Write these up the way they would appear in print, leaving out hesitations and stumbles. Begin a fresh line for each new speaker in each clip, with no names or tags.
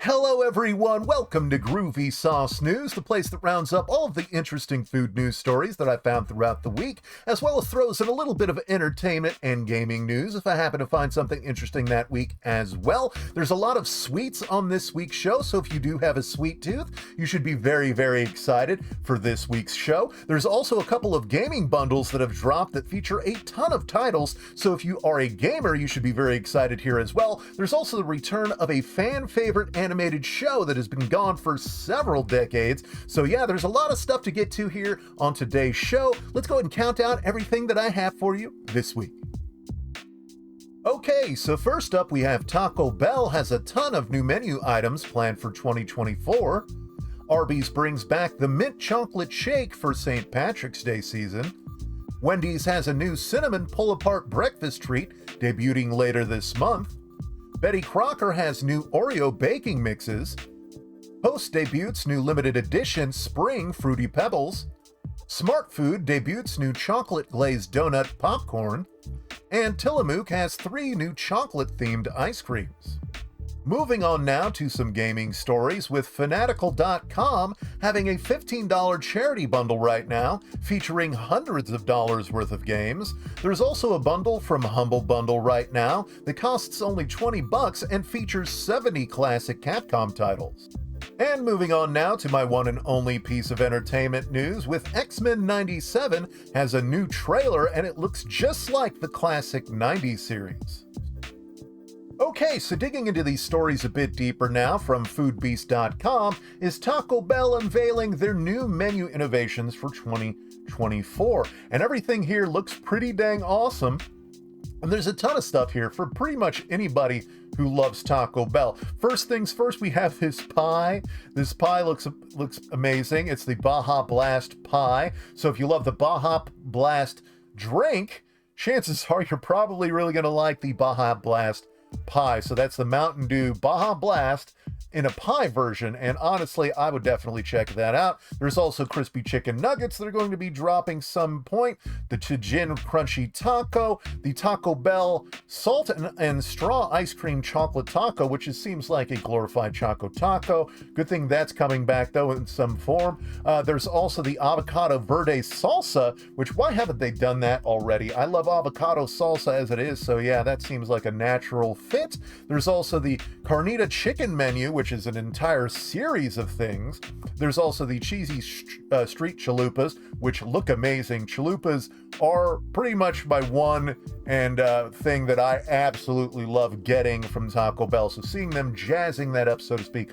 Hello everyone, welcome to GroovySauce News, the place that rounds up all of the interesting food news stories that I found throughout the week, as well as throws in a little bit of entertainment and gaming news if I happen to find something interesting that week as well. There's a lot of sweets on this week's show, so if you do have a sweet tooth, you should be very, very excited for this week's show. There's also a couple of gaming bundles that have dropped that feature a ton of titles, so if you are a gamer, you should be very excited here as well. There's also the return of a fan favorite animated show that has been gone for several decades. So yeah, there's a lot of stuff to get to here on today's show. Let's go ahead and count out everything that I have for you this week. Okay, so first up we have Taco Bell has a ton of new menu items planned for 2024. Arby's brings back the mint chocolate shake for St. Patrick's Day season. Wendy's has a new Cinnabon Pull-Apart Breakfast Treat debuting later this month. Betty Crocker has new Oreo baking mixes. Post debuts new limited edition Spring Fruity Pebbles. Smartfood debuts new Chocolate Glazed Donut popcorn. And Tillamook has 3 new chocolate-themed ice creams. Moving on now to some gaming stories, with Fanatical.com having a $15 charity bundle right now, featuring hundreds of dollars worth of games. There's also a bundle from Humble Bundle right now that costs only $20 and features 70 classic Capcom titles. And moving on now to my one and only piece of entertainment news, with X-Men 97 has a new trailer and it looks just like the classic 90s series. Okay, so digging into these stories a bit deeper now, from foodbeast.com is Taco Bell unveiling their new menu innovations for 2024. And everything here looks pretty dang awesome. And there's a ton of stuff here for pretty much anybody who loves Taco Bell. First things first, we have this pie. This pie looks amazing. It's the Baja Blast pie. So if you love the Baja Blast drink, chances are you're probably really going to like the Baja Blast pie. So that's the Mountain Dew Baja Blast in a pie version, and honestly, I would definitely check that out. There's also crispy chicken nuggets that are going to be dropping some point, the Tajin Crunchy Taco, the Taco Bell Salt and Straw Ice Cream Chocolate Taco, which seems like a glorified Choco Taco. Good thing that's coming back, though, in some form. There's also the Avocado Verde Salsa, which, why haven't they done that already? I love avocado salsa as it is, so yeah, that seems like a natural fit. There's also the Carnita Chicken menu, which is an entire series of things. There's also the cheesy street chalupas, which look amazing. Chalupas are pretty much my one and thing that I absolutely love getting from Taco Bell. So seeing them jazzing that up, so to speak,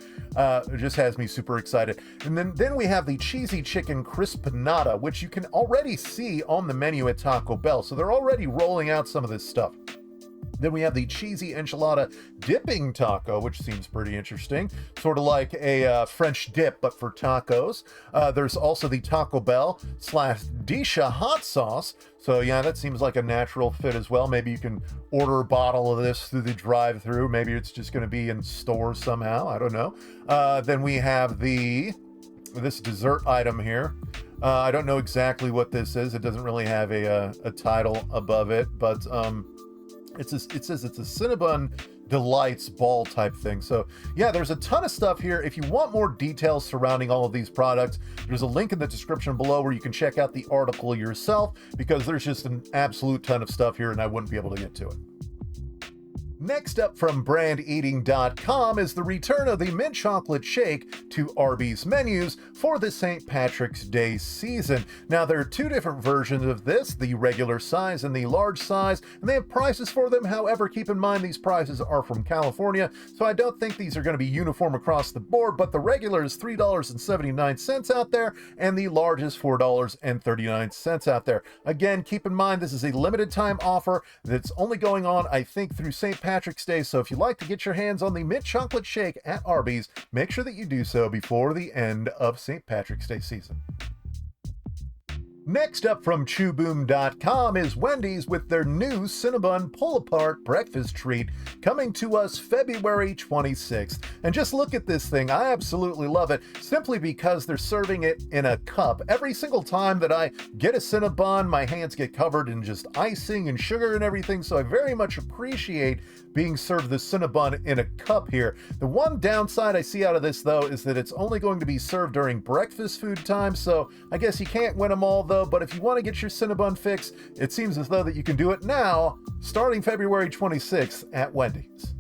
just has me super excited. And then we have the cheesy chicken crispanada, which you can already see on the menu at Taco Bell. So they're already rolling out some of this stuff. Then we have the cheesy enchilada dipping taco, which seems pretty interesting. Sort of like a French dip, but for tacos. There's also the Taco Bell / Disha hot sauce. So yeah, that seems like a natural fit as well. Maybe you can order a bottle of this through the drive-thru. Maybe it's just going to be in stores somehow. I don't know. Then we have this dessert item here. I don't know exactly what this is. It doesn't really have a title above it, but it says it's a Cinnabon Delights ball type thing. So yeah, there's a ton of stuff here. If you want more details surrounding all of these products, there's a link in the description below where you can check out the article yourself, because there's just an absolute ton of stuff here and I wouldn't be able to get to it. Next up from brandeating.com is the return of the mint chocolate shake to Arby's menus for the St. Patrick's Day season. Now, there are 2 different versions of this, the regular size and the large size, and they have prices for them. However, keep in mind these prices are from California, so I don't think these are going to be uniform across the board, but the regular is $3.79 out there, and the large is $4.39 out there. Again, keep in mind this is a limited time offer that's only going on, I think, through St. Patrick's Day, so if you'd like to get your hands on the mint chocolate shake at Arby's, make sure that you do so before the end of St. Patrick's Day season. Next up from ChewBoom.com is Wendy's with their new Cinnabon Pull-Apart Breakfast Treat coming to us February 26th. And just look at this thing. I absolutely love it simply because they're serving it in a cup. Every single time that I get a Cinnabon, my hands get covered in just icing and sugar and everything, so I very much appreciate being served the Cinnabon in a cup here. The one downside I see out of this, though, is that it's only going to be served during breakfast food time, so I guess you can't win them all, though. But if you want to get your Cinnabon fix, it seems as though that you can do it now, starting February 26th at Wendy's.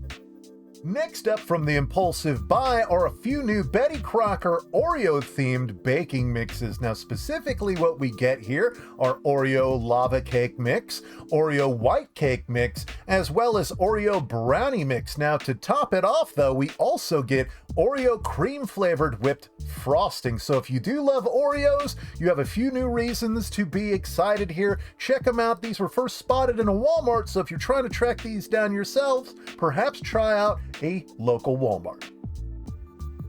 Next up from the Impulsive Buy are a few new Betty Crocker Oreo-themed baking mixes. Now, specifically what we get here are Oreo Lava Cake Mix, Oreo White Cake Mix, as well as Oreo Brownie Mix. Now, to top it off, though, we also get Oreo cream-flavored whipped frosting. So if you do love Oreos, you have a few new reasons to be excited here. Check them out. These were first spotted in a Walmart, so if you're trying to track these down yourselves, perhaps try out a local Walmart.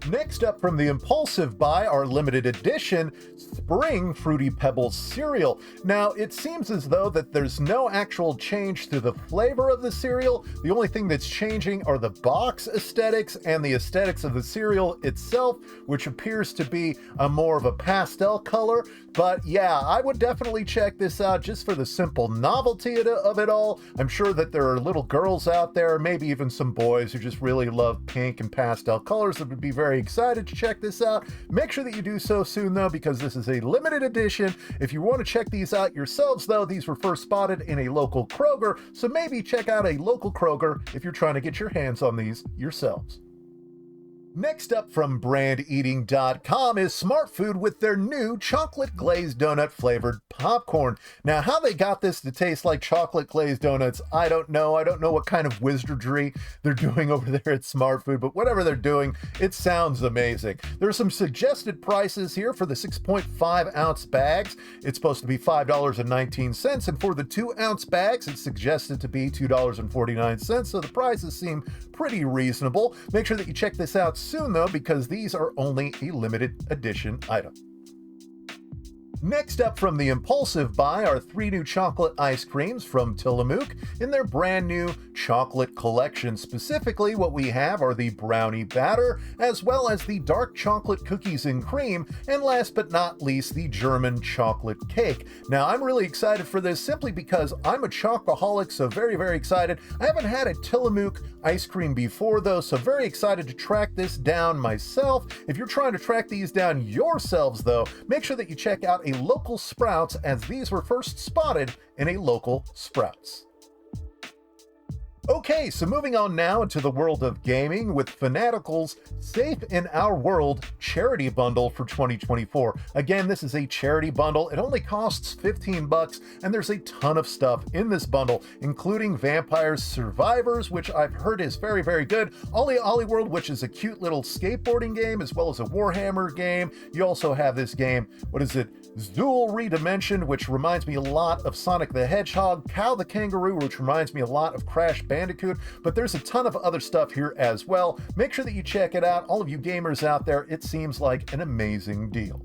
Next up from the Impulsive Buy, our limited edition Spring Fruity Pebbles cereal. Now, it seems as though that there's no actual change to the flavor of the cereal. The only thing that's changing are the box aesthetics and the aesthetics of the cereal itself, which appears to be a more of a pastel color. But yeah, I would definitely check this out just for the simple novelty of it all. I'm sure that there are little girls out there, maybe even some boys, who just really love pink and pastel colors that would be very excited to check this out. Make sure that you do so soon, though, because this is a limited edition. If you want to check these out yourselves, though, these were first spotted in a local Kroger, so maybe check out a local Kroger if you're trying to get your hands on these yourselves. Next up from brandeating.com is Smartfood with their new Chocolate Glazed Donut flavored popcorn. Now, how they got this to taste like chocolate glazed donuts, I don't know. I don't know what kind of wizardry they're doing over there at Smartfood, but whatever they're doing, it sounds amazing. There's some suggested prices here for the 6.5 ounce bags. It's supposed to be $5.19, and for the 2 ounce bags, it's suggested to be $2.49, so the prices seem pretty reasonable. Make sure that you check this out soon, though, because these are only a limited edition item. Next up from the Impulsive Buy are 3 new chocolate ice creams from Tillamook in their brand new chocolate collection. Specifically, what we have are the brownie batter, as well as the dark chocolate cookies and cream, and last but not least, the German chocolate cake. Now, I'm really excited for this simply because I'm a chocoholic, so very, very excited. I haven't had a Tillamook ice cream before, though, so very excited to track this down myself. If you're trying to track these down yourselves, though, make sure that you check out a local Sprouts, as these were first spotted in a local Sprouts. Okay, so moving on now into the world of gaming with Fanatical's Safe in Our World charity bundle for 2024. Again, this is a charity bundle. It only costs $15, and there's a ton of stuff in this bundle, including Vampire Survivors, which I've heard is very, very good. Ollie Ollie World, which is a cute little skateboarding game, as well as a Warhammer game. You also have this game, what is it? Zool Redimension, which reminds me a lot of Sonic the Hedgehog, Cow the Kangaroo, which reminds me a lot of Crash Bandicoot, but there's a ton of other stuff here as well. Make sure that you check it out. All of you gamers out there, it seems like an amazing deal.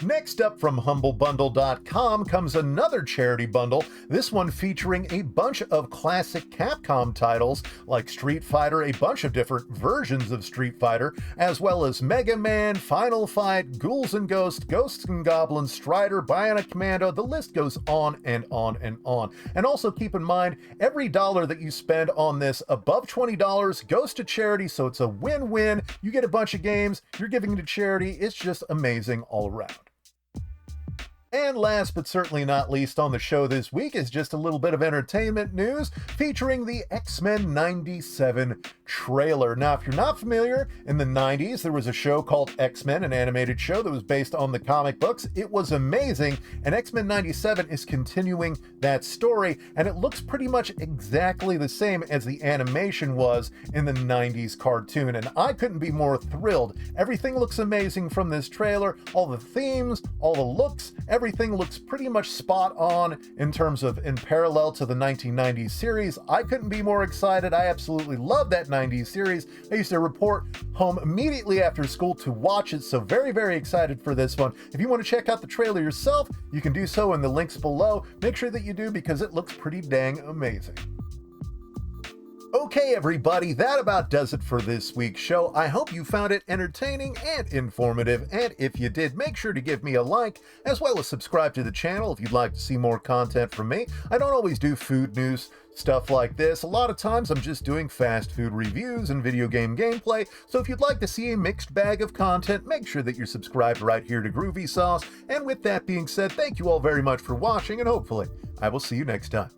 Next up from HumbleBundle.com comes another charity bundle, this one featuring a bunch of classic Capcom titles like Street Fighter, a bunch of different versions of Street Fighter, as well as Mega Man, Final Fight, Ghouls and Ghosts, Ghosts and Goblins, Strider, Bionic Commando, the list goes on and on and on. And also keep in mind, every dollar that you spend on this above $20 goes to charity, so it's a win-win. You get a bunch of games, you're giving to charity, it's just amazing all around. And last but certainly not least on the show this week is just a little bit of entertainment news featuring the X-Men 97 trailer. Now, if you're not familiar, in the 90s, there was a show called X-Men, an animated show that was based on the comic books. It was amazing, and X-Men 97 is continuing that story, and it looks pretty much exactly the same as the animation was in the 90s cartoon, and I couldn't be more thrilled. Everything looks amazing from this trailer, all the themes, all the looks, Everything looks pretty much spot on in terms of in parallel to the 1990s series. I couldn't be more excited. I absolutely love that 90s series. I used to report home immediately after school to watch it, so very, very excited for this one. If you want to check out the trailer yourself, you can do so in the links below. Make sure that you do because it looks pretty dang amazing. Okay, everybody, that about does it for this week's show. I hope you found it entertaining and informative, and if you did, make sure to give me a like, as well as subscribe to the channel if you'd like to see more content from me. I don't always do food news, stuff like this. A lot of times I'm just doing fast food reviews and video game gameplay, so if you'd like to see a mixed bag of content, make sure that you're subscribed right here to GroovySauce. And with that being said, thank you all very much for watching, and hopefully I will see you next time.